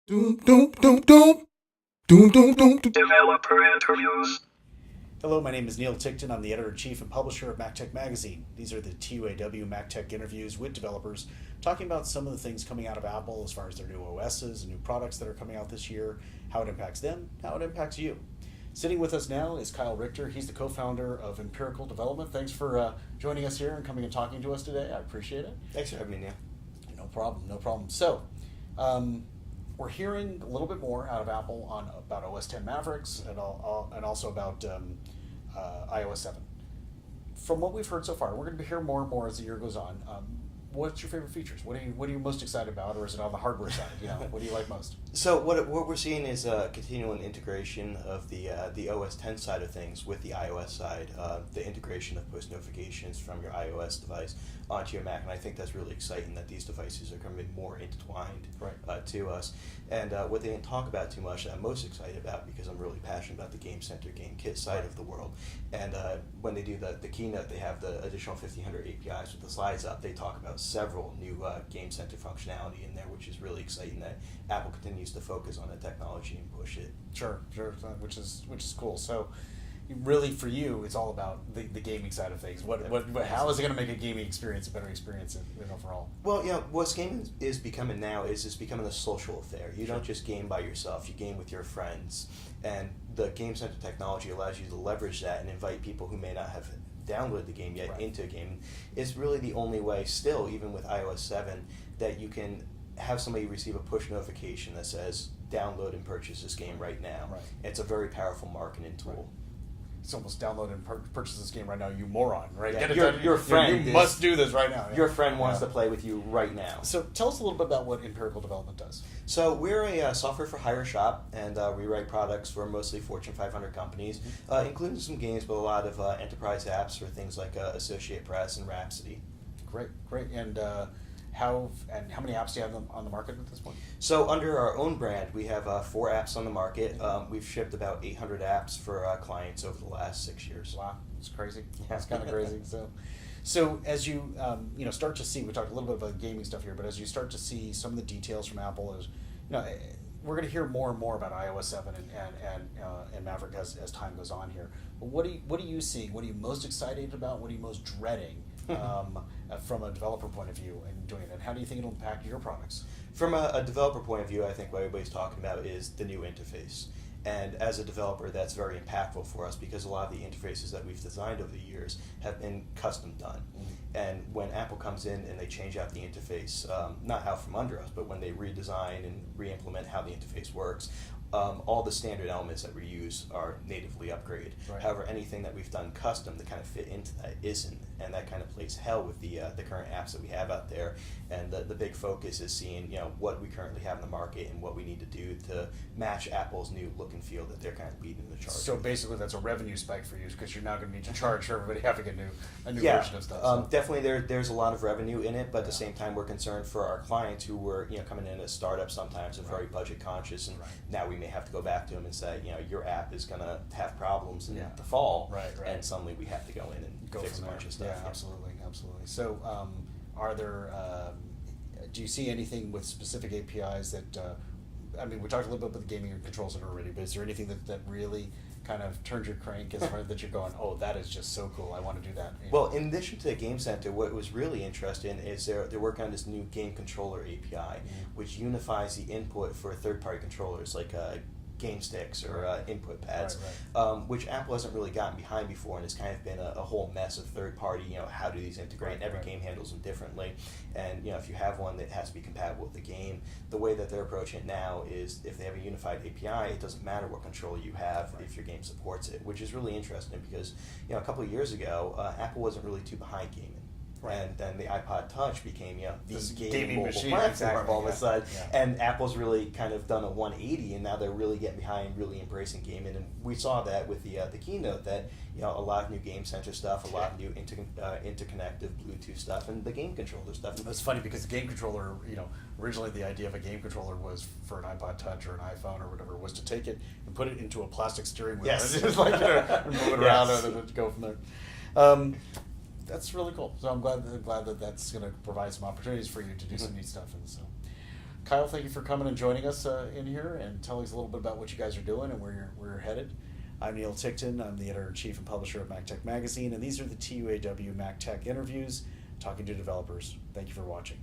Doom, doom, doom, doom. Doom, doom, doom, doom. Developer interviews. Hello, my name is Neil Ticktin. I'm the editor-in-chief and publisher of MacTech magazine. These are the TUAW MacTech interviews with developers, talking about some of the things coming out of Apple as far as their new OSs and new products that are coming out this year, how it impacts them, how it impacts you. Sitting with us now is Kyle Richter. He's the co-founder of Empirical Development. Thanks for joining us here and coming and talking to us today. I appreciate it. Thanks for having me, Neil. No problem, no problem. So, we're hearing a little bit more out of Apple about OS 10 Mavericks and also about iOS 7. From what we've heard so far, we're going to hear more and more as the year goes on. What's your favorite features? What are you most excited about, or is it on the hardware side? What do you like most? So what we're seeing is a continuing integration of the OS 10 side of things with the iOS side, the integration of push notifications from your iOS device onto your Mac, and I think that's really exciting that these devices are coming more intertwined to us. And what they didn't talk about too much that I'm most excited about, because I'm really passionate about the Game Center, Game Kit side of the world. And when they do the keynote, they have the additional 1,500 APIs with the slides up. They talk about several new Game Center functionality in there, which is really exciting that Apple continues to focus on the technology and push it. Sure, which is cool. So, really, for you, it's all about the gaming side of things. How is it going to make a gaming experience a better experience overall? Well, what gaming is becoming now is it's becoming a social affair. You don't just game by yourself; you game with your friends, and the Game Center technology allows you to leverage that and invite people who may not have downloaded the game yet into a game. It's really the only way still, even with iOS 7, that you can have somebody receive a push notification that says download and purchase this game right now. Right. It's a very powerful marketing tool. Right. It's almost download and purchase this game right now, you moron, right? Yeah, Get it done. your friend You must do this right now. Yeah. Your friend wants to play with you right now. So tell us a little bit about what Empirical Development does. So we're a software for hire shop, and we write products for mostly Fortune 500 companies, including some games, but a lot of enterprise apps for things like Associate Press and Rhapsody. Great. And how many apps do you have on the market at this point? So under our own brand, we have 4 apps on the market. We've shipped about 800 apps for clients over the last 6 years. Wow, it's crazy. It's kind of crazy. So as you start to see, we talked a little bit about the gaming stuff here, but as you start to see some of the details from Apple, we're going to hear more and more about iOS 7 and Maverick as time goes on here. But what are you seeing? What are you most excited about? What are you most dreading from a developer point of view in doing it? And how do you think it'll impact your products? From a developer point of view, I think what everybody's talking about is the new interface. And as a developer, that's very impactful for us because a lot of the interfaces that we've designed over the years have been custom done. And when Apple comes in and they change out the interface, not out from under us, but when they redesign and re-implement how the interface works, all the standard elements that we use are natively upgraded. Right. However, anything that we've done custom to kind of fit into that isn't, and that kind of plays hell with the current apps that we have out there. And the big focus is seeing what we currently have in the market and what we need to do to match Apple's new look and feel that they're kind of leading the charge. So basically, that's a revenue spike for you because you're now going to need to charge for everybody having a new Yeah, version of stuff. definitely there's a lot of revenue in it, but at the same time, we're concerned for our clients who were coming in as startups sometimes and very budget conscious, and now we may have to go back to them and say, your app is going to have problems in the fall, and suddenly we have to go in and fix a bunch of stuff. Yeah, absolutely. So, are there? Do you see anything with specific APIs that? We talked a little bit about the gaming and control center already, but is there anything that really kind of turns your crank as far as that you're going, oh, that is just so cool, I want to do that? Well, in addition to the Game Center, what was really interesting is they're working on this new game controller API, which unifies the input for third-party controllers like game sticks or input pads, which Apple hasn't really gotten behind before, and it's kind of been a whole mess of third-party, how do these integrate, and every game handles them differently, and if you have one that has to be compatible with the game, the way that they're approaching it now is if they have a unified API, it doesn't matter what controller you have if your game supports it, which is really interesting because, a couple of years ago, Apple wasn't really too behind gaming. And then the iPod Touch became the gaming mobile machine platform all of a sudden. Yeah. And Apple's really kind of done a 180, and now they're really getting behind, really embracing gaming. And we saw that with the keynote that a lot of new Game Center stuff, a lot of new interconnected Bluetooth stuff, and the game controller stuff. It's funny because the game controller, originally the idea of a game controller was for an iPod Touch or an iPhone or whatever, was to take it and put it into a plastic steering wheel. Yes. And just move it around and go from there. That's really cool. So I'm glad that that's going to provide some opportunities for you to do some neat stuff. And so, Kyle, thank you for coming and joining us in here and telling us a little bit about what you guys are doing and where you're headed. I'm Neil Ticktin. I'm the editor-in-chief and publisher of MacTech Magazine, and these are the TUAW MacTech interviews, talking to developers. Thank you for watching.